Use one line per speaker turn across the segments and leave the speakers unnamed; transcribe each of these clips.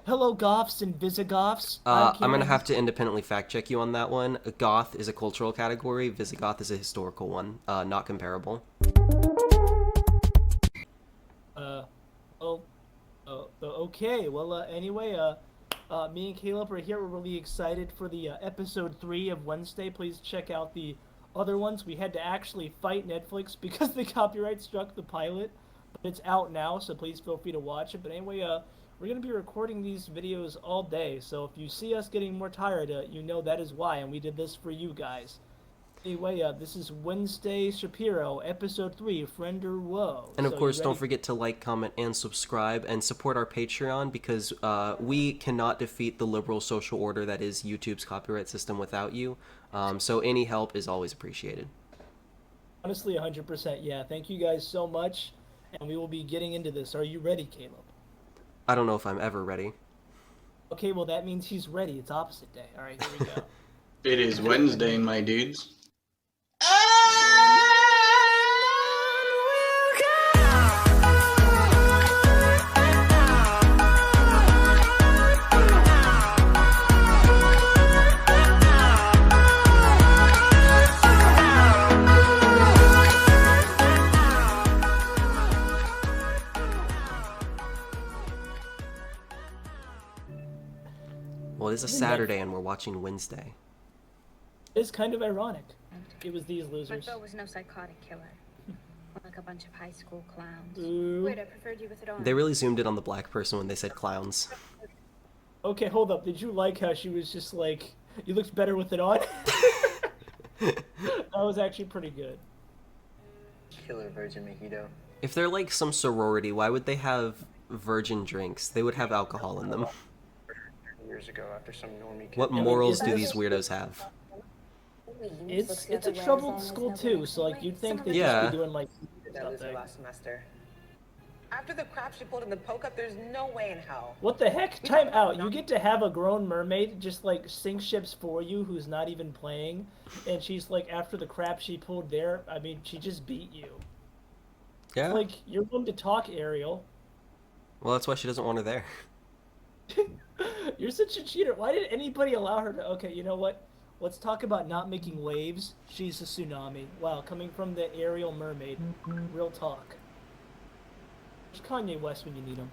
Hello, Goths and Visigoths.
I'm gonna
Kieran.
have to independently fact check you on that one. Goth is a cultural category. Visigoth is a historical one. Not comparable.
Uh, oh, okay. Well, anyway, me and Caleb are here. We're really excited for the episode 3 of Wednesday. Please check out the other ones. We had to actually fight Netflix because the copyright struck the pilot, but it's out now, so please feel free to watch it. But anyway, we're gonna be recording these videos all day, so if you see us getting more tired, you know that is why, and we did this for you guys. Anyway, this is Wednesday Shapiro, episode 3, Friend or Woe.
And of
So you
course, don't
ready?
forget to like, comment, and subscribe, and support our Patreon because we cannot defeat the liberal social order that is YouTube's copyright system without you. So any help is always appreciated.
Honestly, 100%. Yeah, thank you guys so much, and we will be getting into this. Are you ready, Caleb?
I don't know if I'm ever ready.
Okay, well, that means he's ready. It's opposite day. All right, here we go.
It is Wednesday, my dudes.
Well, it is a Saturday and we're watching Wednesday.
It's kind of ironic. It was these
My
losers.
foe was no psychotic killer. More like a bunch of high school clowns.
Ooh.
Wait, I preferred you with it on.
They really zoomed in on the black person when they said clowns.
Okay, hold up. Did you like how she was just like, you looked better with it on? That was actually pretty good.
Killer virgin mojito.
If they're like some sorority, why would they have virgin drinks? They would have alcohol in them.
Years ago, after some normie kid.
What
mean,
morals
is
do
this-
these weirdos have?
It's a troubled school too, so like you'd think they'd
Yeah.
just be doing like
That
stuff
loser
there.
last semester.
After the crap she pulled in the poke up, there's no way in hell.
What the heck? Time out. You get to have a grown mermaid just like sink ships for you who's not even playing, and she's like after the crap she pulled there, I mean she just beat you.
Yeah.
Like you're willing to talk, Ariel.
Well, that's why she doesn't want her there.
You're such a cheater. Why did anybody allow her to? Okay, you know what? Let's talk about not making waves. She's a tsunami. Wow, coming from the Ariel mermaid. Real talk. There's Kanye West when you need him.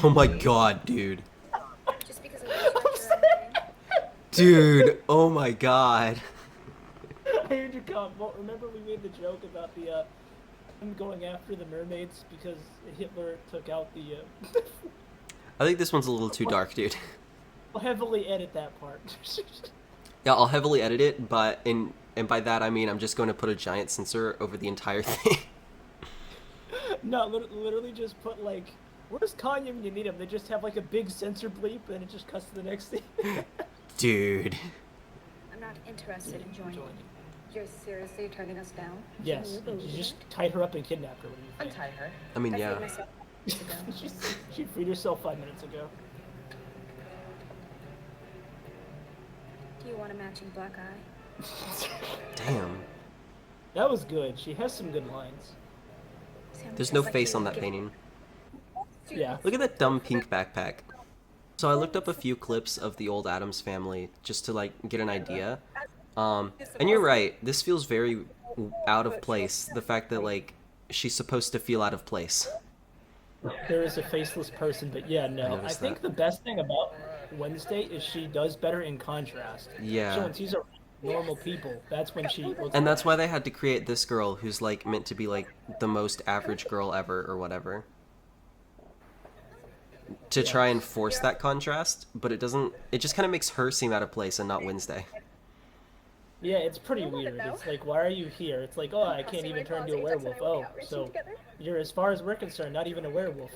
Oh my god, dude.
Just because of the
Dude, oh my god.
I heard you come. Well, remember we made the joke about the him going after the mermaids because Hitler took out the.
I think this one's a little too dark, dude.
We'll heavily edit that part.
Yeah, I'll heavily edit it, but and by that I mean I'm just going to put a giant censor over the entire thing.
No, literally just put like, where's Kanye when you need him? They just have like a big censor bleep and it just cuts to the next thing.
Dude.
I'm not interested in joining. You're seriously turning us down?
Yes, you just tied her up and kidnapped her. What do you think?
Untie her.
I mean,
I freed
yeah.
myself years ago.
She freed herself 5 minutes ago.
Do you want a matching black eye?
Damn.
That was good. She has some good lines.
Sounds
There's
just
no
like
face
you
on that
give-
painting.
Yeah.
Look at that dumb pink backpack. So I looked up a few clips of the old Addams Family just to like get an idea. And you're right. This feels very out of place. The fact that like she's supposed to feel out of place.
There is a faceless person, but yeah,
I
no. I
noticed
think
that.
the best thing about Wednesday is she does better in contrast.
Yeah.
So when she's around normal people, that's when she looks.
And that's why they had to create this girl who's like meant to be like the most average girl ever or whatever. To try and force that contrast, but it doesn't. It just kind of makes her seem out of place and not Wednesday.
Yeah, it's pretty weird. It's like, why are you here? It's like, oh, I can't even turn into a werewolf. Oh, so you're, as far as we're concerned, not even a werewolf.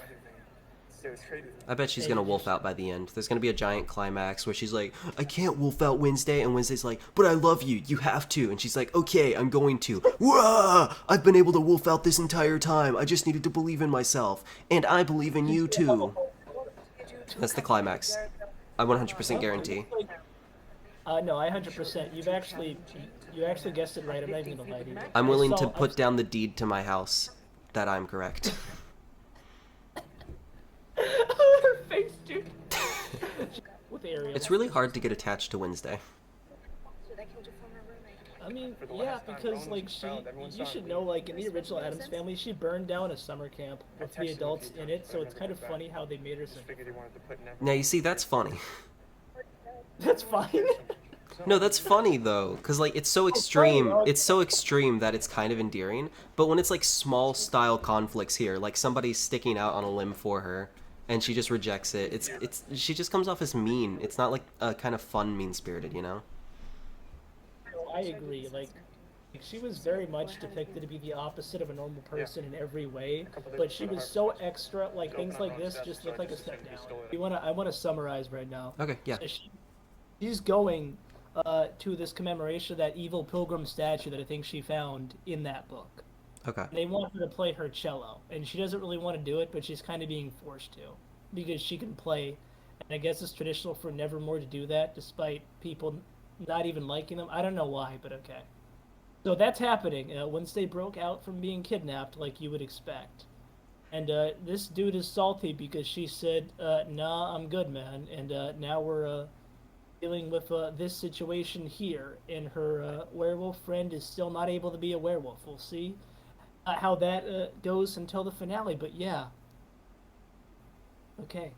I bet she's gonna wolf out by the end. There's gonna be a giant climax where she's like, I can't wolf out Wednesday, and Wednesday's like, but I love you, you have to. And she's like, okay, I'm going to. Whoa! I've been able to wolf out this entire time. I just needed to believe in myself. And I believe in you too. That's the climax. I 100% guarantee.
No, I 100%. You actually guessed it right. I'm not even gonna lie to you.
I'm willing to
I
put down the deed to my house that I'm correct.
Her face, dude. the area.
It's really hard to get attached to Wednesday.
So they killed your former roommate.
I mean,
For the
yeah,
last time,
because
Rome
like
was
she,
found, everyone
you
saw
should
it.
know, like in the original Addams Family, she burned down a summer camp with
texted
the
him a
adults
few
in
times,
it,
but
so
I
it's
never
kind of
got
funny
back.
how they made her
Just
so.
figured he wanted to put
Now you see, that's funny.
That's fine.
No, that's funny though, because like it's so extreme. It's so extreme that it's kind of endearing. But when it's like small style conflicts here, like somebody's sticking out on a limb for her, and she just rejects it. It's she just comes off as mean. It's not like a kind of fun, mean spirited, you know?
I agree. Like she was very much depicted to be the opposite of a normal person in every way, but she was so extra. Like things like this just look like a step down. I wanna summarize right now.
Okay, yeah.
So she's going to this commemoration of that evil pilgrim statue that I think she found in that book.
Okay.
They want her to play her cello, and she doesn't really want to do it, but she's kind of being forced to because she can play. And I guess it's traditional for Nevermore to do that, despite people not even liking them. I don't know why, but okay. So that's happening. Wednesday broke out from being kidnapped, like you would expect. And this dude is salty because she said, nah, I'm good, man. And now we're dealing with this situation here, and her werewolf friend is still not able to be a werewolf. We'll see how that goes until the finale, but yeah. Okay.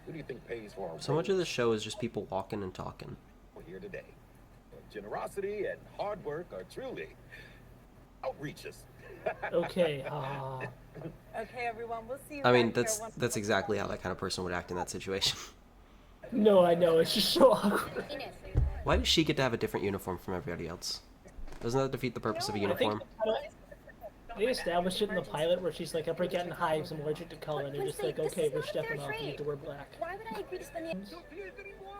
Who do you think pays for our
So much of the show is just people walking and talking.
here today? Generosity and hard work are truly outreaches.
Okay.
Okay, everyone, we'll see you
I mean,
back here
that's exactly how that kind of person would act in that situation.
No, I know. It's just so awkward.
Why does she get to have a different uniform from everybody else? Doesn't that defeat the purpose of a
I think
uniform?
they established it in the pilot where she's like, I break out in hives, I'm allergic to color, and they're just like, okay, we're stepping off, you need to wear black.
Why would I agree to spend the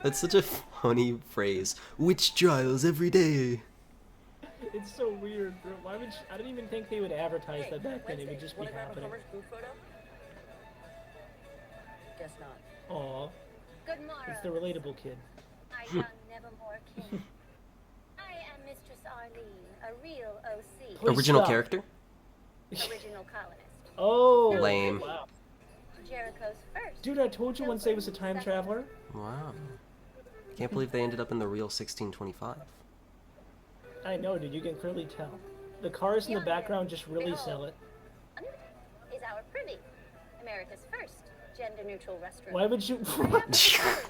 That's such a funny phrase. Witch trials every day.
It's so weird, bro. Why would I don't even think they would advertise that back then. It would just be
Wanna grab a
happening.
cover group photo? Guess not.
Aw,
Good morrow.
it's the relatable kid.
My young Nevermore king. I am Mistress Arlene, a real OC,
Please
Original
stop.
character?
original colonist.
Oh,
Lame.
Wow.
Jericho's first.
Dude, I told you Wednesday was a time traveler.
Wow. Can't believe they ended up in the real 1625.
I know, dude. You can clearly tell. The cars in the background just really sell it.
Is our privy, America's first gender-neutral restroom.
Why would you?
What?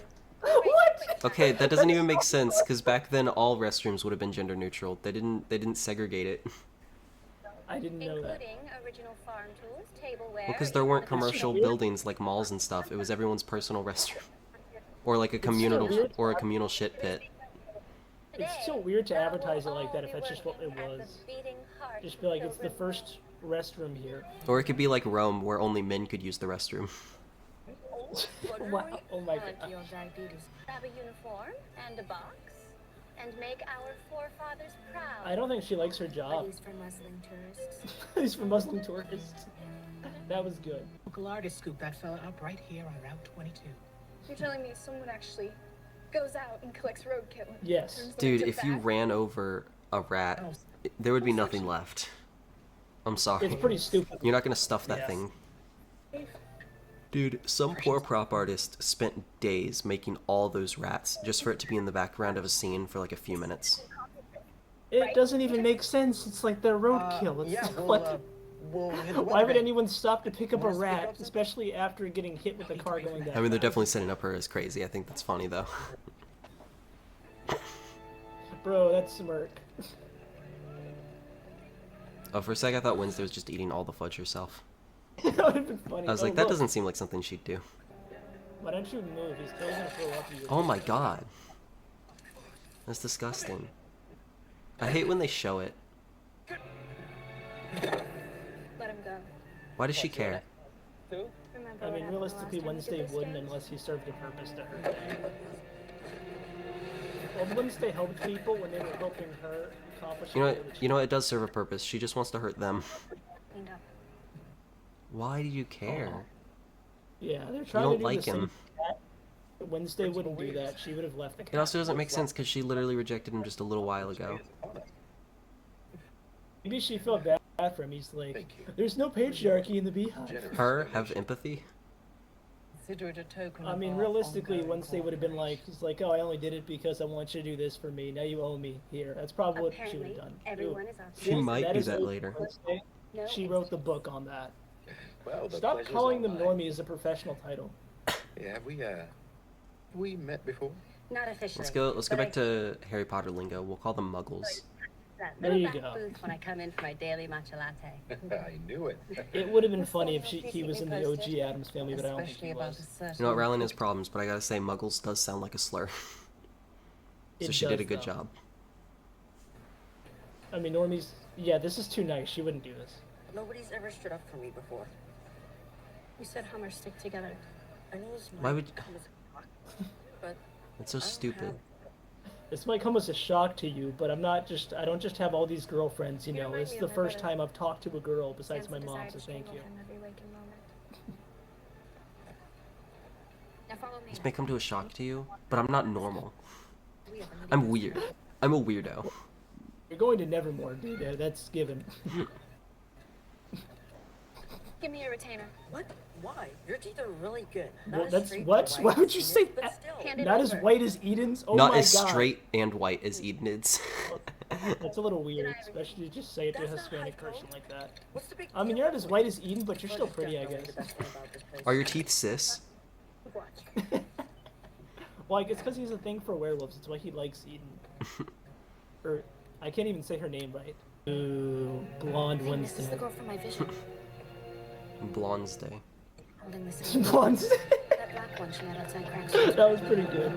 Okay, that doesn't even make sense because back then all restrooms would have been gender neutral. They didn't segregate it.
I didn't know that.
Including original farm tools, tableware.
Well, because there weren't commercial buildings like malls and stuff. It was everyone's personal restroom, or like a communal shit pit.
It's so weird to advertise it like that if that's just what it was. Just be like, it's the first restroom here.
Or it could be like Rome, where only men could use the restroom.
Wow. Oh my god.
Grab a uniform and a box, and make our forefathers proud.
I don't think she likes her job.
These for Muslim tourists.
He's for Muslim tourists. That was good.
Local artist scooped that fella up right here on Route 22.
You're telling me someone actually goes out and collects roadkill?
Yes.
turns them
Dude,
into
if you
bad-
ran over a rat, there would be nothing left. I'm sorry.
It's pretty stupid.
You're not gonna stuff that
Yes.
thing. Dude, some poor prop artist spent days making all those rats just for it to be in the background of a scene for like a few minutes.
It doesn't even make sense. It's like they're roadkill. It's
Yeah,
like,
we'll hit the
why would
weather.
anyone stop to pick up a
Wanna speak up
rat,
something?
especially after getting hit with a car going down?
I mean, they're definitely setting up her as crazy. I think that's funny though.
Bro, that's smirk.
Oh, for a sec, I thought Wednesday was just eating all the fudge herself.
That would have been funny.
I was
Oh,
like, that
look.
doesn't seem like something she'd do.
Why don't you move? He's still gonna throw up you.
Oh my god. That's disgusting. I hate when they show it.
Let him go.
Why does she care?
Remember
I
what
mean,
happened
realistically,
last time we
Wednesday
did this
wouldn't
game?
unless he served a purpose to her. Well, Wednesday helped people when they were helping her accomplish.
You know what? It does serve a purpose. She just wants to hurt them.
Cleaned up.
Why do you care?
Yeah, they're
You
trying
don't
to do
like
the same
him.
that. Wednesday wouldn't do that. She would have left the
It also doesn't make sense because she literally rejected him just a little while ago.
Maybe she felt bad bathroom. He's like,
Thank you.
"There's no patriarchy in the Beehive."
Generous
Her have
donation.
empathy.
Consider it a token
I
of
mean,
our
realistically,
ongoing
Wednesday would have been like, he's like, "Oh, I only did it because I want you to do this for me. Now you owe me here." That's probably what she would have
Apparently,
done.
everyone
Ooh.
is up.
She might
That
do
is
that
a-
later.
Wednesday.
No
She wrote the
extras.
book on that.
Well, the
Stop
pleasure's
calling
all
them
mine.
normies a professional title.
Yeah, we met before?
Not officially.
Let's go back to Harry Potter lingo. We'll call them muggles.
That
There
little
you
back
go.
booth when I come in for my daily matcha latte.
I knew it.
It would have been funny if he was in the OG Adams family, but I don't think
especially
he
about
was.
a certain
You know what, Rylan has problems, but I gotta say muggles does sound like a slur. So
It
she did a
does,
good
though.
job.
I mean, normies. Yeah, this is too nice. She wouldn't do this.
Nobody's ever stood up for me before.
You said Hummers stick together.
I know this
Why
might
would-
come as a shock, but
That's so
I don't
stupid.
have-
This might come as a shock to you, but I don't just have all these girlfriends, you
You
know.
remind
It's
me
the
of my
first
brother.
time I've talked to a girl besides
Stands
my
the
mom,
desire
so
to
thank
strangle
you.
him every waking moment. Now follow me.
This may come to a shock to you, but I'm not normal.
we have a
I'm weird. I'm a weirdo.
You're going to Nevermore, dude. That's given.
Give me a retainer.
What? Why? Your teeth are really good.
Well,
as
that's
straight
what?
and
Why
white
would you
as
say
yours, but
that?
still.
Hand it
Not as
over.
white as Eden's. Oh
Not
my
as
god.
straight and white as Edenid's.
That's a little weird,
I-
especially to just say it to a
That's not
Hispanic
high
person
tone.
like that.
What's the big
I mean,
deal?
you're not as white as Eden, but you're still
Fudge is
pretty, I
definitely
guess.
the best thing about this place.
Are your teeth cis?
Watch.
Well, it's because he's a thing for werewolves. It's why he likes Eden. Or, I can't even say her name right. Ooh, blonde
Hey, this is
Wednesday.
the girl from my vision.
Blonde's Day.
Holding the same.
Blonde.
That black one she had outside Crack's.
That was pretty good.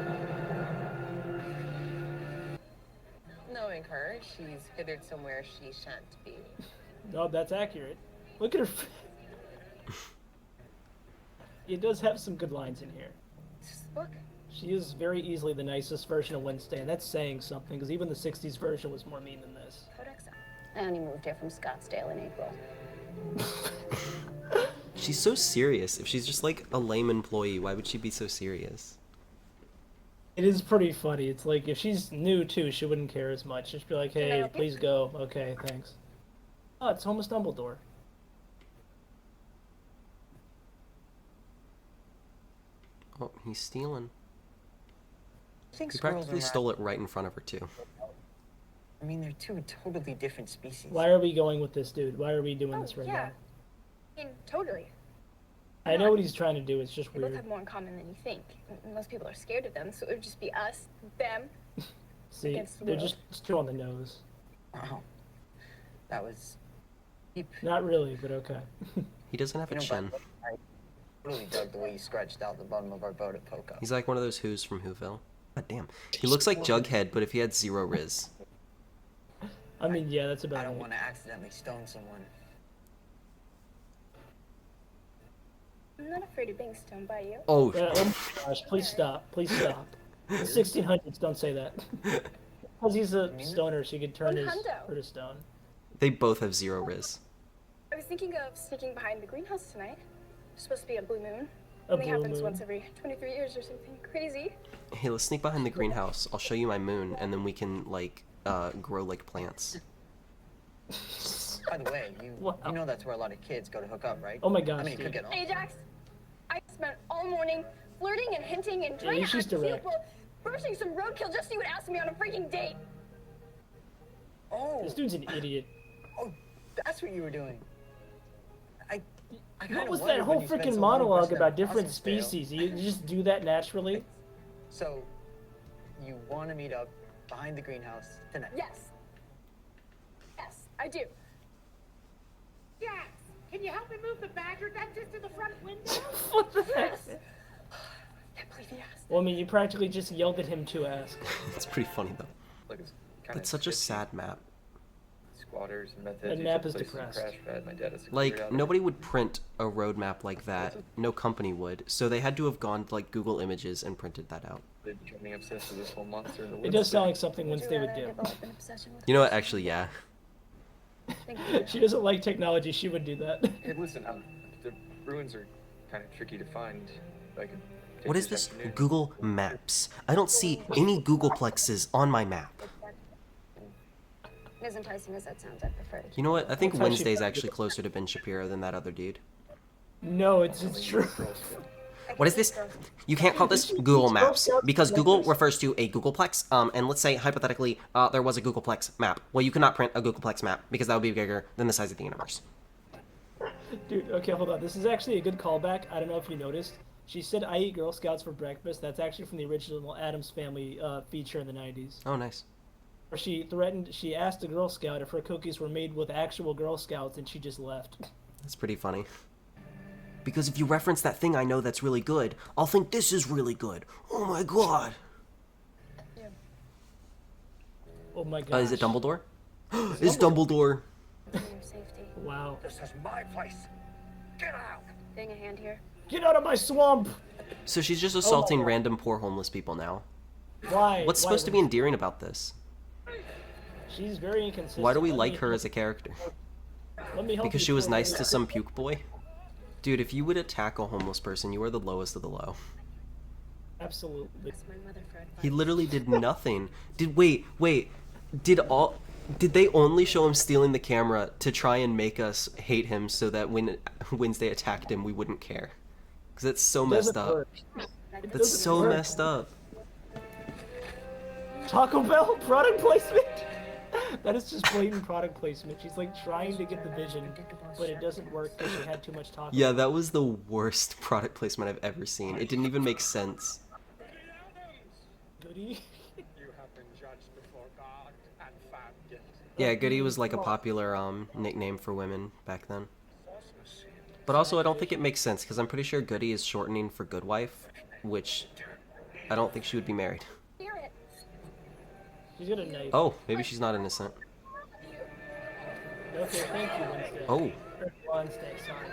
Knowing her, she's hithered somewhere she shan't be.
No, that's accurate. Look at her. It does have some good lines in here.
This is the book.
She is very easily the nicest version of Wednesday, and that's saying something, because even the 60s version was more mean than this.
Codex.
I only moved here from Scottsdale in April.
She's so serious. If she's just like a lame employee, why would she be so serious?
It is pretty funny. It's like, if she's new too, she wouldn't care as much. Just be like,
Can I
hey,
help you?
please go. Okay, thanks. Oh, it's Homeless Dumbledore.
Oh, he's stealing.
I think
He
squirrels
practically
and
stole it right in front of her too.
I mean, they're two totally different species.
Why are we going with this dude? Why are we doing
Oh,
this right
yeah.
now?
I mean, totally.
I know what he's trying to do. It's just
We both
weird.
have more in common than you think. Most people are scared of them, so it would just be us, them.
See,
against the
they're
world.
just too on the nose.
Wow. That was deep.
Not really, but okay.
He doesn't have a
You know,
chin.
by the way, I really dug the way you scratched out the bottom of our boat at Poco.
He's like one of those Who's from Whoville. God damn. He looks like Jughead, but if he had zero riz.
I mean, yeah, that's
I
about
don't
it.
want to accidentally stone someone.
I'm not afraid of being stoned by you.
Oh,
Oh my gosh, please stop. Please stop. The 1600s, don't say that. Because he's a stoner, so he could turn
One
his
hundo.
her to stone.
they both have zero riz.
I was thinking of sneaking behind the greenhouse tonight. It's supposed to be a blue moon.
A
Only
blue
happens
moon.
once every 23 years or something crazy.
Hey, let's sneak behind the greenhouse. I'll show you my moon, and then we can like grow like plants.
By the way,
Wow.
you know that's where a lot of kids go to hook up, right?
Oh my gosh,
I mean, it could
dude.
get
Ajax, I spent all morning flirting and hinting and trying to
she's
act cute
direct.
while bursting some roadkill just so you would ask me on a freaking date.
Oh,
This dude's an idiot.
oh, that's what you were doing. I
What
kinda
was that
wondered
whole
when you spent
freaking
so long
monologue
brushing
about
that
different
possum's tail.
species? You just do that naturally?
So, you want to meet up behind the greenhouse tonight?
Yes. Yes, I do.
Jax, can you help me move the badger dentist to the front window?
What the heck?
Yes. I can't believe he asked.
Well, I mean, you practically just yelled at him to ask.
It's pretty funny though.
Like it's kind
It's such a sad map.
Squatters and meth
That
heads.
map
used to
is
place some
depressed.
Crash pad. My dad has a
Like
career out
nobody would print a road map like that. No company would. So they had to have gone to like Google Images and printed that out.
there. They're becoming obsessed with this whole monster in the
It
woods
does sound
thing.
like something
Would you
Wednesday would
rather
do.
develop an obsession with
You know what? Actually, yeah.
Thank you.
She doesn't like technology, she would do that.
Hey, listen, the ruins are kind of tricky to find. I could take
What is this
afternoon.
Google Maps? I don't see any Googleplexes on my map.
As enticing as that sounds, I prefer to keep
You know what? I think
That's how she
Wednesday's
felt.
actually closer to Ben Shapiro than that other dude.
No, it's true.
What is this? You can't call this Google Maps because Google refers to a Googleplex. And let's say hypothetically, there was a Googleplex map. Well, you cannot print a Googleplex map because that would be bigger than the size of the universe.
Dude, okay, hold on. This is actually a good callback. I don't know if you noticed. She said, "I eat Girl Scouts for breakfast." That's actually from the original Addams Family feature in the '90s.
Oh, nice.
Where she asked a Girl Scout if her cookies were made with actual Girl Scouts, and she just left.
That's pretty funny. Because if you reference that thing I know that's really good, I'll think this is really good. Oh my god.
Oh my god.
Is it Dumbledore? It's Dumbledore.
for your safety.
Wow.
This is my place. Get out!
Being a hand here.
Get out of my swamp!
So she's just assaulting random poor homeless people now.
Why?
What's supposed to be endearing about this?
She's very inconsistent.
Why do we like her as a character?
Let me help
Because
you
she was
before
nice
you-
to some puke boy? Dude, if you would attack a homeless person, you are the lowest of the low.
Absolutely.
Ask my mother for advice.
He literally did nothing. Wait, did they only show him stealing the camera to try and make us hate him so that when Wednesday attacked him, we wouldn't care? Because that's so messed
Doesn't
up.
work.
That's
doesn't
so
work.
messed up.
Taco Bell product placement. That is just blatant product placement. She's like trying to get the vision, but it doesn't work because she had too much taco.
Yeah, that was the worst product placement I've ever seen. It didn't even make sense.
Goody.
You have been judged before God and found guilty.
Yeah, Goody was like a popular nickname for women back then. But also, I don't think it makes sense because I'm pretty sure Goody is shortening for good wife, which I don't think she would be married.
Hear it.
She's got a knife.
Oh, maybe she's not innocent.
Okay, thank you, Wednesday.
Oh,
Or Wednesday, sorry.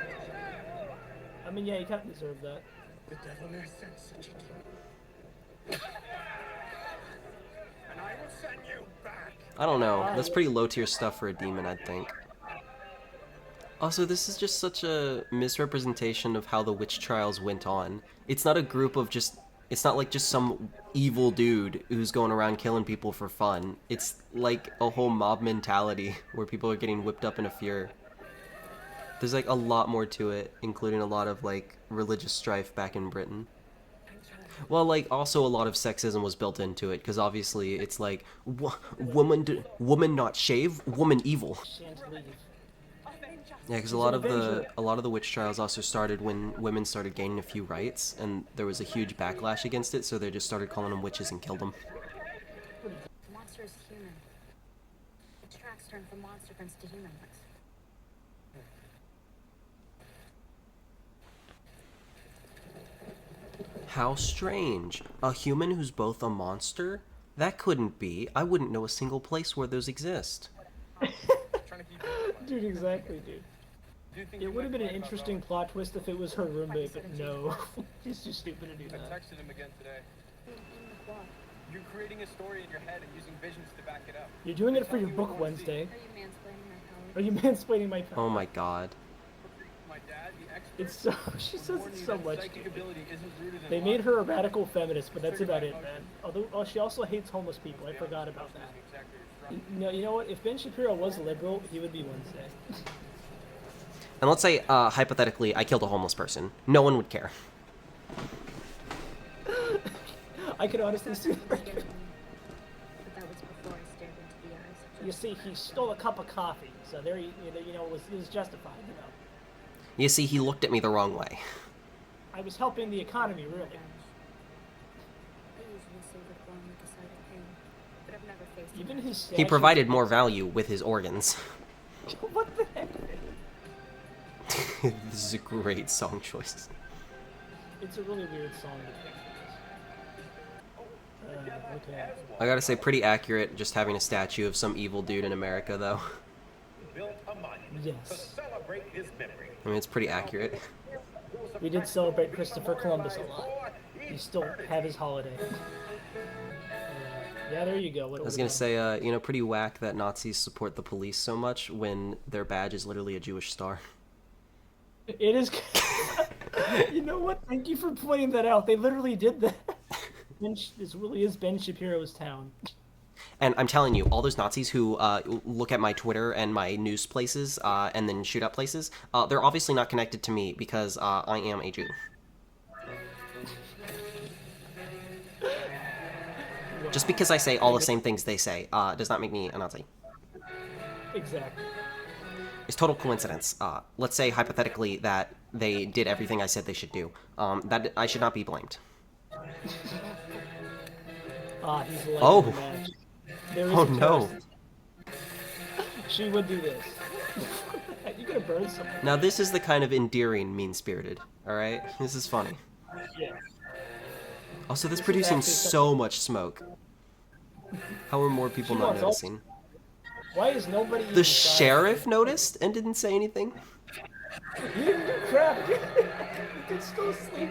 I mean, yeah, you kind of deserve that.
The devil has sent such a king. And I will send you back.
I don't know. That's pretty low tier stuff for a demon, I'd think. Also, this is just such a misrepresentation of how the witch trials went on. It's not a group of just... It's not like just some evil dude who's going around killing people for fun. It's like a whole mob mentality where people are getting whipped up in a furor. There's like a lot more to it, including a lot of like religious strife back in Britain. Well, like also a lot of sexism was built into it because obviously it's like woman not shave, woman evil.
Shan't leave.
Yeah, because a lot of the witch trials also started when women started gaining a few rights, and there was a huge backlash against it, so they just started calling them witches and killed them.
The monster is human. The tracks turn from monster prints to human ones.
How strange. A human who's both a monster? That couldn't be. I wouldn't know a single place where those exist.
Dude, exactly, dude. It would have been an interesting plot twist if it was her roommate, but no. She's too stupid to do
I
that.
texted him again today. You're creating a story in your head and using visions to back it up.
You're doing it for your book, Wednesday.
Are you mansplaining
Are you mansplaining my
my power?
power?
Oh my god.
My dad, the expert,
It's so... She says
warned
it
you
so
that
much.
psychic ability isn't rooted in
They
luck.
made her a radical feminist, but that's about it, man. Although she also hates homeless people. I forgot about that. You know what? If Ben Shapiro was liberal, he would be Wednesday.
And let's say, hypothetically, I killed a homeless person. No one would care.
I could honestly see that.
But that was before I stared into the eyes of
You see, he stole a cup of coffee, so there, it was justified. You know,
You see, he looked at me the wrong way.
I was helping the economy, really.
I usually say that born with the sight of pain, but I've never faced
Even his
He
statue-
provided more value with his organs.
What the heck?
This is a great song choice.
It's a really weird song to pick for this. Okay.
I gotta say, pretty accurate just having a statue of some evil dude in America, though.
Built a monument to
Yes.
celebrate his memory.
I mean, it's pretty accurate.
We did celebrate Christopher Columbus a lot. We still have his holiday. Yeah, there you go.
I was gonna say, pretty whack that Nazis support the police so much when their badge is literally a Jewish star.
It is. You know what? Thank you for pointing that out. They literally did that. This really is Ben Shapiro's town.
And I'm telling you, all those Nazis who look at my Twitter and my news places and then shoot up places, they're obviously not connected to me because I am a Jew. Just because I say all the same things they say does not make me a Nazi.
Exactly.
It's total coincidence. Let's say hypothetically that they did everything I said they should do. That I should not be blamed.
He's like
Oh.
There is
Oh
a
no.
terrorist. She would do this. You could have burned someone.
Now this is the kind of endearing mean-spirited. All right, this is funny.
Yeah.
Also, this
This is
producing
actually
so much smoke. How are more people
She
not
wants all-
noticing?
Why is nobody?
The
even
sheriff noticed and didn't say anything.
trying? You didn't do crap. You could still sleep.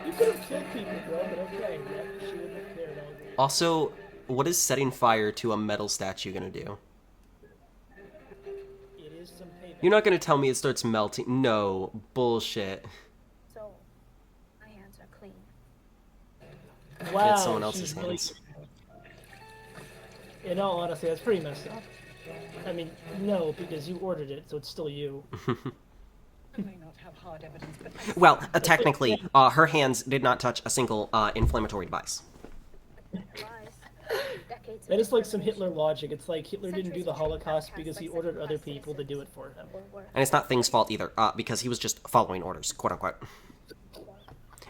You could have killed people, bro. But okay, yeah, she wouldn't have cared. I agree.
Also, what is setting fire to a metal statue gonna do?
It is some payback.
You're not gonna tell me it starts melting. No, bullshit.
So, my hands are clean.
Wow,
It's someone else's
she's really-
hands.
In all honesty, that's pretty messed up. I mean, no, because you ordered it, so it's still you.
I may not have hard evidence, but
Well, technically, her hands did not touch a single inflammatory device.
Decades
That
of
is like some
discrimination.
Hitler logic. It's like Hitler didn't do the
Centuries of
Holocaust
outcasts
because he
like
ordered other
second-class
people to do it
citizens
for him.
were worth
And it's not Thing's fault either, because he was just following orders, quote unquote.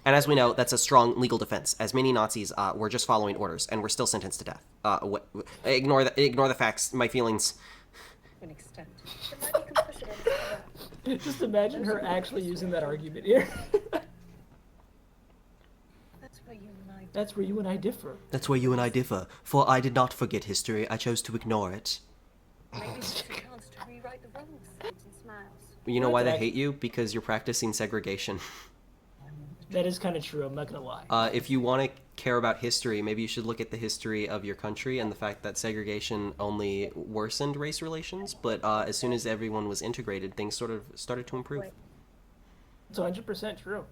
And as we know, that's a strong legal defense, as many Nazis were just following orders and were still sentenced to death. Ignore the facts, my feelings.
to an extent.
There might be complicity in this.
Just imagine her actually using that argument here.
That's where you and I
That's where you and I differ.
That's where you and I differ, for I did not forget history, I chose to ignore it.
maybe it's a chance to rewrite the rules.
And smiles.
You know why they hate you? Because you're practicing segregation.
That is kind of true. I'm not gonna lie.
If you want to care about history, maybe you should look at the history of your country and the fact that segregation only worsened race relations, but as soon as everyone was integrated, things sort of started to improve.
It's 100% true.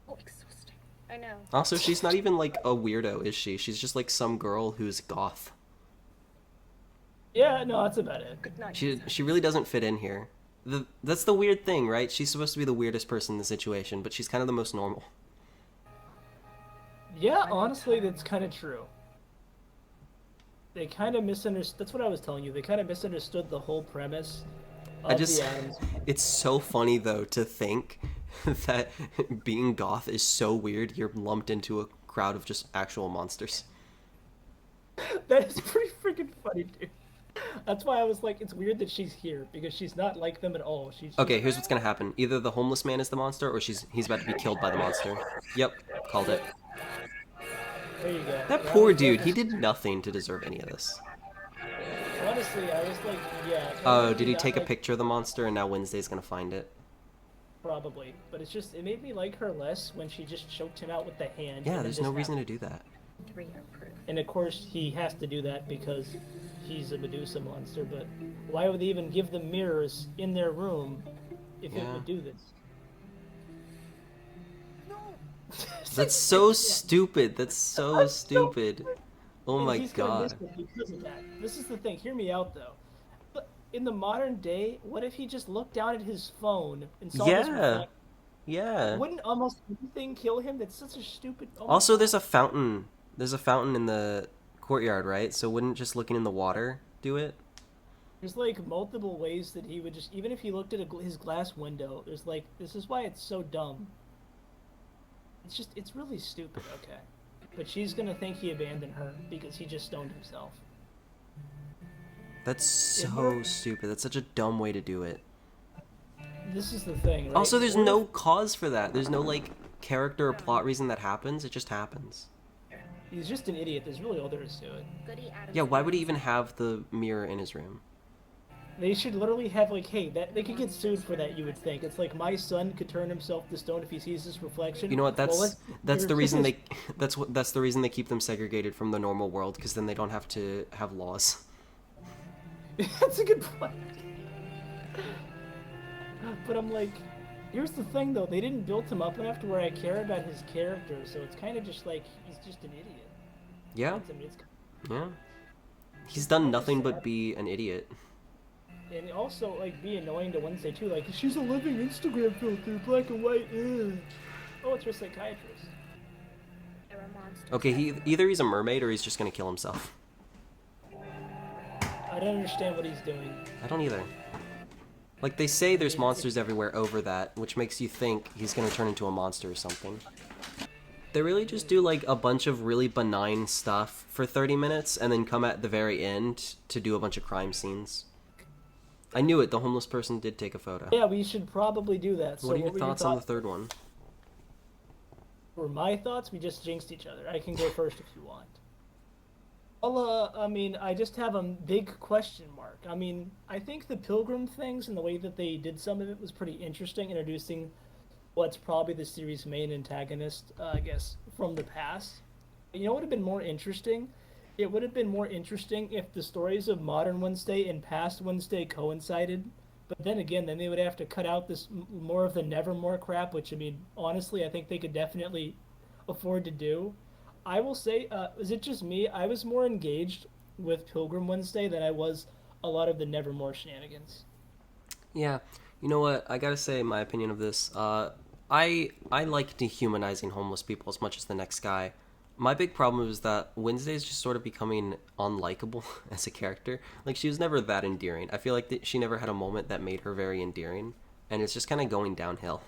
Oh, exhausting.
I know.
Also, she's not even like a weirdo, is she? She's just like some girl who's goth.
Yeah, no, that's about it.
Good night.
She really doesn't fit in here. That's the weird thing, right? She's supposed to be the weirdest person in the situation, but she's kind of the most normal.
Yeah, honestly, that's kind of true. They kind of misunderstood. That's what I was telling you. They kind of misunderstood the whole premise of the Adams.
It's so funny though to think that being goth is so weird. You're lumped into a crowd of just actual monsters.
That is pretty freaking funny, dude. That's why I was like, it's weird that she's here because she's not like them at all. She's
Okay, here's what's gonna happen. Either the homeless man is the monster, or he's about to be killed by the monster. Yep, called it.
There you go.
That poor dude, he did nothing to deserve any of this.
Honestly, I was like, yeah.
Oh, did he
not
take a
like-
picture of the monster and now Wednesday's gonna find it?
Probably, but it's just it made me like her less when she just choked him out with the hand.
Yeah,
and
there's
then
no
just
reason to do that.
3 are proof.
And of course, he has to do that because he's a Medusa monster. But why would they even give them mirrors in their room if it
Yeah.
would do this?
That's so stupid. That's so stupid. Oh
And
my
he's gonna miss
god.
it because of that. This is the thing. Hear me out, though. But in the modern day, what if he just looked down at his phone and saw this?
Yeah. Yeah.
Wouldn't almost anything kill him? That's such a stupid. Oh my
Also,
God.
there's a fountain. There's a fountain in the courtyard, right? So wouldn't just looking in the water do it?
There's like multiple ways that he would just, even if he looked at his glass window, there's like, this is why it's so dumb. It's just, it's really stupid, okay. But she's gonna think he abandoned her because he just stoned himself.
That's so stupid. That's such a dumb way to do it.
This is the thing, right?
Also, there's
What
no
if-
cause for that. There's no, like, character or plot reason that happens. It just happens.
He's just an idiot. There's really all there is to it.
Goody Adams.
Yeah, why would he even have the mirror in his room?
They should literally have like, hey, that they could get sued for that. You would think it's like my son could turn himself to stone if he sees this reflection.
You know what?
Well,
That's
let's-
the reason they that's the reason they keep them segregated from the normal world, because then they don't have to have laws.
That's a good point. But I'm like, here's the thing though. They didn't build him up enough to where I care about his character. So it's kind of just like he's just an idiot.
Yeah.
I mean, it's
Yeah. He's done nothing but be an idiot.
And also, like, be annoying to Wednesday, too. Like, she's a living Instagram filter, black and white, ugh. Oh, it's her psychiatrist.
There are monsters.
Okay, either he's a mermaid or he's just gonna kill himself.
I don't understand what he's doing.
I don't either. Like, they say there's monsters everywhere over that, which makes you think he's gonna turn into a monster or something. They really just do, like, a bunch of really benign stuff for 30 minutes and then come at the very end to do a bunch of crime scenes. I knew it, the homeless person did take a photo.
Yeah, we should probably do that. So
what are your thoughts on the third one?
For my thoughts, we just jinxed each other. I can go first if you want. Well, I mean, I just have a big question mark. I mean, I think the Pilgrim things and the way that they did some of it was pretty interesting, introducing what's probably the series' main antagonist, I guess, from the past. You know what would have been more interesting? It would have been more interesting if the stories of modern Wednesday and past Wednesday coincided. But then again, then they would have to cut out this more of the Nevermore crap, which, I mean, honestly, I think they could definitely afford to do. I will say, is it just me? I was more engaged with Pilgrim Wednesday than I was a lot of the Nevermore shenanigans.
Yeah, you know what? I gotta say my opinion of this. I like dehumanizing homeless people as much as the next guy. My big problem is that Wednesday is just sort of becoming unlikable as a character. Like, she was never that endearing. I feel like she never had a moment that made her very endearing, and it's just kind of going downhill.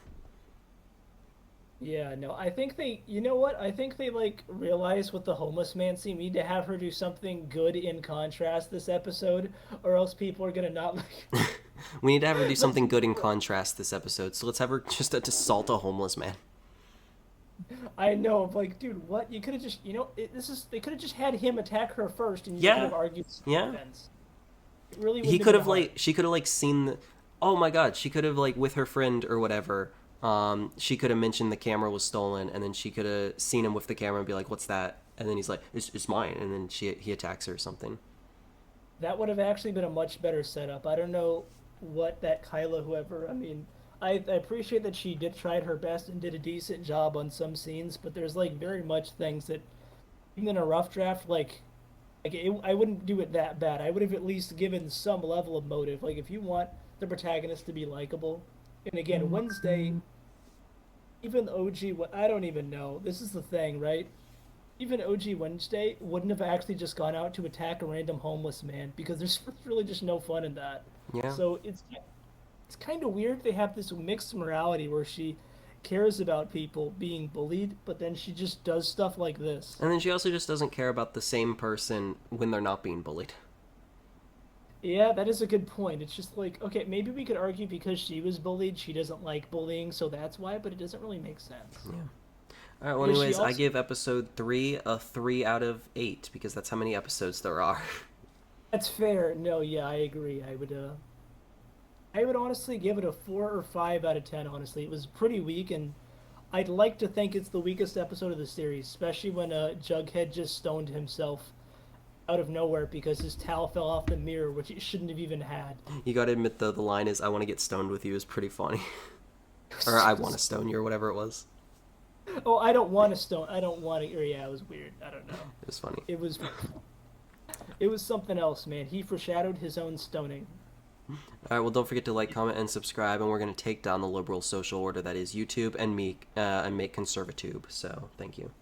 Yeah, no, I think you know what? I think they, like, realize with the homeless man scene, we need to have her do something good in contrast this episode, or else people are gonna not like.
We need to have her do something good in contrast this episode, so let's have her just assault a homeless man.
I know, like, dude, what? You could have just, they could have just had him attack her first, and you could have argued defense. It really
He could have, like, she could have, like, seen the, oh my god, she could have, like, with her friend or whatever, she could have mentioned the camera was stolen, and then she could have seen him with the camera and be like, what's that? And then he's like, it's mine, and then he attacks her or something.
That would have actually been a much better setup. I don't know what that Kyla, whoever, I mean, I appreciate that she did try her best and did a decent job on some scenes, but there's, like, very much things that, even in a rough draft, I wouldn't do it that bad. I would have at least given some level of motive. Like, if you want the protagonist to be likable, and again, Wednesday, even OG, I don't even know. This is the thing, right? Even OG Wednesday wouldn't have actually just gone out to attack a random homeless man, because there's really just no fun in that.
Yeah.
So it's kind of weird they have this mixed morality where she cares about people being bullied, but then she just does stuff like this.
And then she also just doesn't care about the same person when they're not being bullied.
Yeah, that is a good point. It's just like, okay, maybe we could argue because she was bullied, she doesn't like bullying, so that's why, but it doesn't really make sense.
Yeah. Alright, well, anyways, I give episode 3 a 3 out of 8, because that's how many episodes there are.
That's fair. No, yeah, I agree. I would honestly give it a 4 or 5 out of 10, honestly. It was pretty weak, and I'd like to think it's the weakest episode of the series, especially when Jughead just stoned himself out of nowhere because his towel fell off the mirror, which he shouldn't have even had.
You gotta admit, though, the line is, I want to get stoned with you is pretty funny. Or, I want to stone you, or whatever it was.
Oh, I don't want to stone. I don't want to. Or yeah, it was weird. I don't know.
It was funny.
It was something else, man. He foreshadowed his own stoning.
Alright, well, don't forget to like, comment, and subscribe, and we're going to take down the liberal social order that is YouTube and make Conservatube. So, thank you.